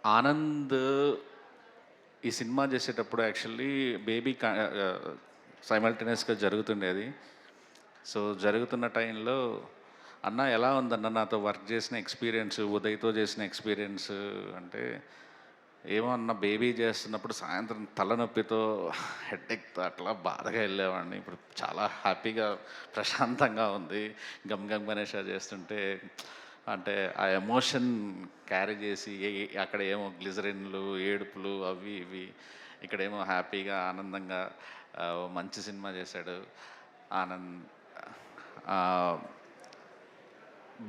ఆనంద్ ఈ సినిమా చేసేటప్పుడు actually baby సైమల్టేనియస్గా జరుగుతుండేది. So జరుగుతున్న టైంలో అన్న ఎలా ఉందన్న నాతో వర్క్ చేసిన ఎక్స్పీరియన్స్, ఉదయ్తో చేసిన ఎక్స్పీరియన్స్ అంటే, ఏమో అన్న బేబీ చేస్తున్నప్పుడు సాయంత్రం తలనొప్పితో హెడ్ఏక్తో అట్లా బాధగా వెళ్ళేవాడిని. ఇప్పుడు చాలా హ్యాపీగా ప్రశాంతంగా ఉంది. గమ్ గమ్ గణేష చేస్తుంటే అంటే ఆ ఎమోషన్ క్యారీ చేసి అక్కడ ఏమో గ్లిజరిన్లు, ఏడుపులు అవి ఇవి, ఇక్కడేమో హ్యాపీగా ఆనందంగా మంచి సినిమా చేశాడు ఆనంద్.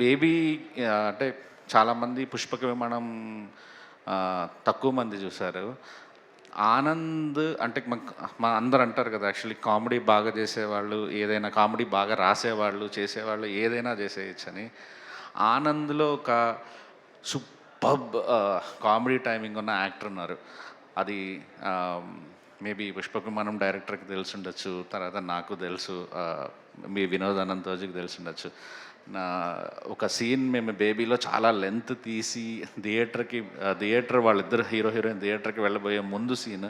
బేబీ అంటే చాలామంది పుష్పక విమానం తక్కువ మంది చూశారు. ఆనంద్ అంటే మా అందరు అంటారు కదా, యాక్చువల్లీ కామెడీ బాగా చేసేవాళ్ళు, ఏదైనా కామెడీ బాగా రాసేవాళ్ళు, చేసేవాళ్ళు ఏదైనా చేసేయచ్చని. ఆనంద్లో ఒక సూపర్బ్ కామెడీ టైమింగ్ ఉన్న యాక్టర్ ఉన్నారు. అది మేబీ పుష్పక విమానం డైరెక్టర్కి తెలిసి ఉండొచ్చు, తర్వాత నాకు తెలుసు, మీ వినోద్ అనంతోజికి తెలిసి ఉండొచ్చు. నా ఒక సీన్ మేము బేబీలో చాలా లెంత్ తీసి థియేటర్ వాళ్ళిద్దరు హీరో హీరోయిన్ థియేటర్కి వెళ్ళబోయే ముందు సీన్,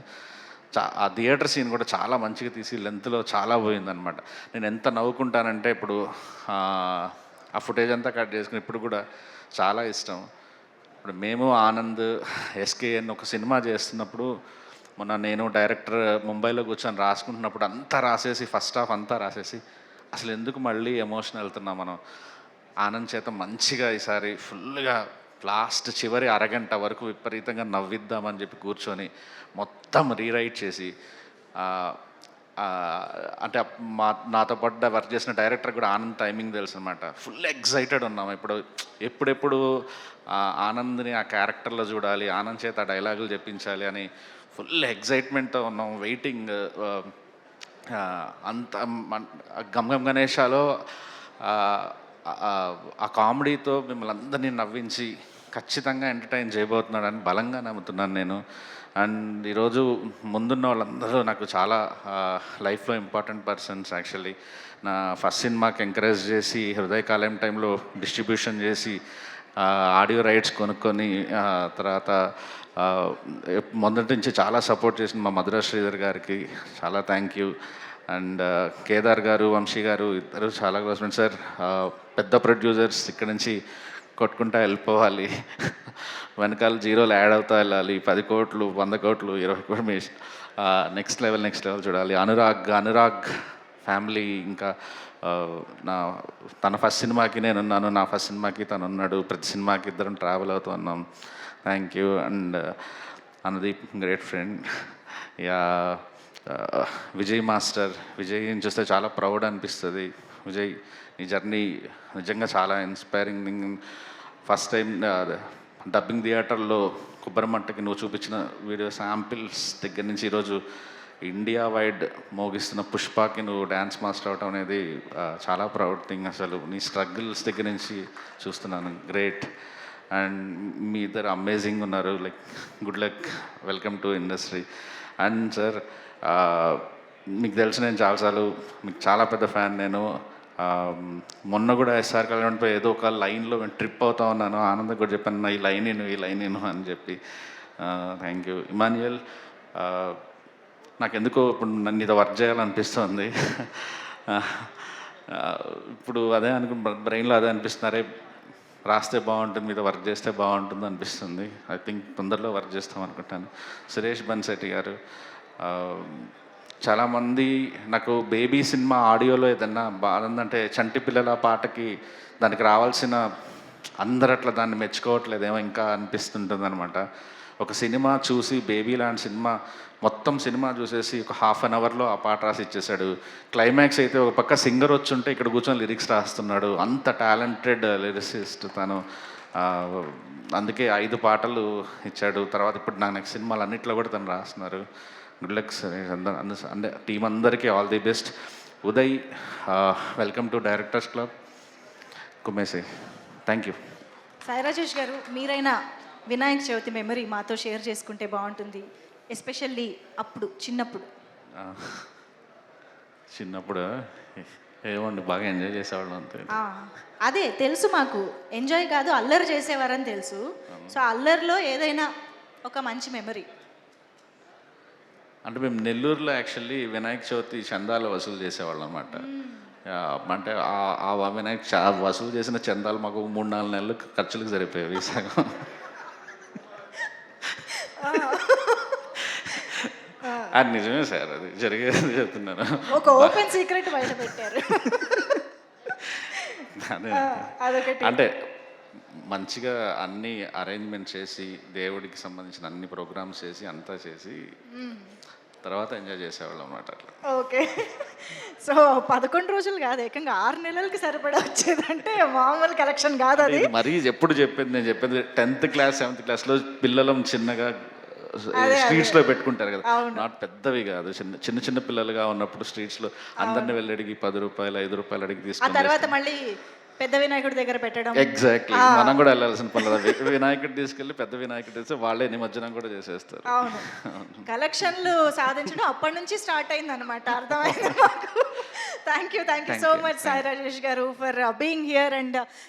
ఆ థియేటర్ సీన్ కూడా చాలా మంచిగా తీసి లెంత్లో చాలా పోయిందనమాట. నేను ఎంత నవ్వుకుంటానంటే ఇప్పుడు ఆ ఫుటేజ్ అంతా కట్ చేసుకుని ఇప్పుడు కూడా చాలా ఇష్టం. ఇప్పుడు మేము ఆనంద్ ఎస్కేఎన్ ఒక సినిమా చేస్తున్నప్పుడు మొన్న నేను డైరెక్టర్ ముంబైలో కూర్చొని రాసుకుంటున్నప్పుడు అంతా రాసేసి ఫస్ట్ హాఫ్ అంతా రాసేసి అసలు ఎందుకు మళ్ళీ ఎమోషన్ వెళ్తున్నాం మనం, ఆనంద్ చేత మంచిగా ఈసారి ఫుల్గా లాస్ట్ చివరి అరగంట వరకు విపరీతంగా నవ్విద్దామని చెప్పి కూర్చొని మొత్తం రీరైట్ చేసి అంటే నాతో పాటు వర్క్ చేసిన డైరెక్టర్ కూడా ఆనంద్ టైమింగ్ తెలుసు అనమాట. ఫుల్ ఎగ్జైటెడ్ ఉన్నాం ఎప్పుడెప్పుడు ఆనంద్ని ఆ క్యారెక్టర్లో చూడాలి, ఆనంద్ చేత ఆ డైలాగులు చెప్పించాలి అని ఫుల్ ఎగ్జైట్మెంట్తో ఉన్నాం, వెయిటింగ్. అంత గమ్ గమ్ గణేషాలో ఆ కామెడీతో మిమ్మల్ని అందరినీ నవ్వించి ఖచ్చితంగా ఎంటర్టైన్ చేయబోతున్నాడని బలంగా నమ్ముతున్నాను నేను. అండ్ ఈరోజు ముందున్న వాళ్ళందరూ నాకు చాలా లైఫ్లో ఇంపార్టెంట్ పర్సన్స్. యాక్చువల్లీ నా ఫస్ట్ సినిమాకి ఎంకరేజ్ చేసి హృదయకాలయం టైంలో డిస్ట్రిబ్యూషన్ చేసి ఆడియో రైట్స్ కొనుక్కొని తర్వాత మొదటి నుంచి చాలా సపోర్ట్ చేసిన మా మధుర శ్రీధర్ గారికి చాలా థ్యాంక్ యూ. అండ్ కేదార్ గారు, వంశీ గారు ఇద్దరు చాలా క్లోజ్ ఫ్రెండ్స్. సార్ పెద్ద ప్రొడ్యూసర్స్ ఇక్కడ నుంచి కొట్టుకుంటా వెళ్ళిపోవాలి, వెనకాల జీరోలు యాడ్ అవుతా వెళ్ళాలి, 10 కోట్లు 100 కోట్లు 20 కోట్లు మీ నెక్స్ట్ లెవెల్ చూడాలి. అనురాగ్ ఫ్యామిలీ ఇంకా తన ఫస్ట్ సినిమాకి నేనున్నాను, నా ఫస్ట్ సినిమాకి తను ఉన్నాడు, ప్రతి సినిమాకి ఇద్దరం ట్రావెల్ అవుతూ ఉన్నాం. Thank you. And Anudeep great friend. Yeah Vijay master, విజయ్ని చూస్తే చాలా ప్రౌడ్ అనిపిస్తుంది. విజయ్ నీ జర్నీ నిజంగా చాలా ఇన్స్పైరింగ్. ఫస్ట్ టైం డబ్బింగ్ థియేటర్లో కుబ్బరమట్టకి నువ్వు చూపించిన వీడియో శాంపిల్స్ దగ్గర నుంచి ఈరోజు ఇండియా వైడ్ మోగిస్తున్న పుష్పకి నువ్వు డ్యాన్స్ మాస్టర్ అవటం అనేది చాలా ప్రౌడ్ థింగ్. అసలు నీ స్ట్రగుల్స్ దగ్గర నుంచి చూస్తున్నాను, గ్రేట్. అండ్ మీ ఇద్దరు అమేజింగ్ ఉన్నారు, like good luck, welcome to industry. And sir మీకు తెలుసు నేను చాలాసార్లు మీకు చాలా పెద్ద ఫ్యాన్ నేను. మొన్న కూడా ఎస్ఆర్ కళ్యాణ్పై ఏదో ఒక లైన్లో నేను ట్రిప్ అవుతా ఉన్నాను, ఆనందం కూడా చెప్పాను ఈ లైన్ అని చెప్పి. Thank you. ఇమాన్యుయల్, నాకెందుకో ఇప్పుడు నన్ను ఇది వర్క్ చేయాలనిపిస్తుంది. ఇప్పుడు అదే బ్రెయిన్లో అదే అనిపిస్తున్నారే, రాస్తే బాగుంటుంది, మీద వర్క్ చేస్తే బాగుంటుంది అనిపిస్తుంది. ఐ థింక్ తొందరలో వర్క్ చేస్తాం అనుకుంటాను. సురేష్ బన్శెట్టి గారు, చాలామంది నాకు బేబీ సినిమా ఆడియోలో ఏదన్నా బాగుందంటే చంటి పిల్లల పాటకి దానికి రావాల్సిన అందరు అట్లా దాన్ని మెచ్చుకోవట్లేదేమో ఇంకా అనిపిస్తుంటుంది అనమాట. ఒక సినిమా చూసి బేబీ లాంటి సినిమా మొత్తం సినిమా చూసేసి ఒక హాఫ్ అన్ అవర్లో ఆ పాట రాసి ఇచ్చేసాడు. క్లైమాక్స్ అయితే ఒక పక్క సింగర్ వచ్చి ఉంటే ఇక్కడ కూర్చొని లిరిక్స్ రాస్తున్నాడు. అంత టాలెంటెడ్ లిరిసిస్ట్ తను. అందుకే 5 పాటలు ఇచ్చాడు. తర్వాత ఇప్పుడు నా నెక్స్ట్ సినిమాలు అన్నింటిలో కూడా తను రాస్తున్నారు. Good luck sir. అంటే టీం అందరికీ all the best. Uday, welcome to directors club. కుమ్మేసి థ్యాంక్ యూ. సాయి రాజేష్ గారు, మీరైనా వినాయక చవితి మెమరీ మాతో షేర్ చేసుకుంటే బాగుంటుంది, ఎస్పెషల్లీ అప్పుడు చిన్నప్పుడు. ఏమండి బాగా ఎంజాయ్ చేసేవాళ్ళం అంతే. అదే తెలుసు మాకు, ఎంజాయ్ కాదు అల్లరి చేసేవారని తెలుసు. సో అల్లరిలో ఏదైనా ఒక మంచి మెమరీ. అంటే మేము నెల్లూరులో యాక్చువల్లీ వినాయక చవితి చందాలు వసూలు చేసేవాళ్ళం అనమాట. అంటే ఆ వినాయక వసూలు చేసిన చందాలు మాకు 3-4 నెలలు ఖర్చులకు సరిపోయేవి సగం. అది నిజమే సార్, అది జరిగేది చెప్తున్నాను. ఒక ఓపెన్ సీక్రెట్ బయట పెట్టారు. అదే. అదొకటి. అంటే మంచిగా అన్ని అరేంజ్మెంట్ చేసి దేవుడికి సంబంధించిన అన్ని ప్రోగ్రామ్స్ చేసి అంతా చేసి తర్వాత ఎంజాయ్ చేసేవాళ్ళం అన్నమాట అట్లా. ఓకే. సో 11 రోజులు కాదు, ఏకంగా 6 నెలలకి సరిపడా వచ్చేదంటే మామూలు కలెక్షన్ కాదు అది. ఇది మరీ ఎప్పుడు నేను చెప్పేది 10th క్లాస్ 7th క్లాస్లో పిల్లలం చిన్నగా స్ట్రీట్స్లో పెట్టుకుంటారు కదా, నాట్ పెద్దవి కాదు, చిన్న చిన్న పిల్లలుగా ఉన్నప్పుడు స్ట్రీట్స్లో అందరిని వెళ్ళి అడిగి 10 రూపాయలు 5 రూపాయలు అడిగి ఆ తీసుకుని తర్వాత మళ్ళీ పెద్ద వినాయకుడి దగ్గర పెట్టడం. ఎగ్జాక్ట్లీ మనం కూడా వెళ్ళాల్సిన పని లేదు. వినాయకుడు తీసుకెళ్ళి పెద్ద వినాయకుడు తెస్తే వాళ్ళే నిమజ్జనం కూడా చేసేస్తారు. అవును, కలెక్షన్లు సాధించడం అప్పటి నుంచి స్టార్ట్ అయింది అనమాట, అర్థమైంది మాకు. Thank you so much Sai Rajesh గారు ఫర్ బీయింగ్ హియర్ అండ్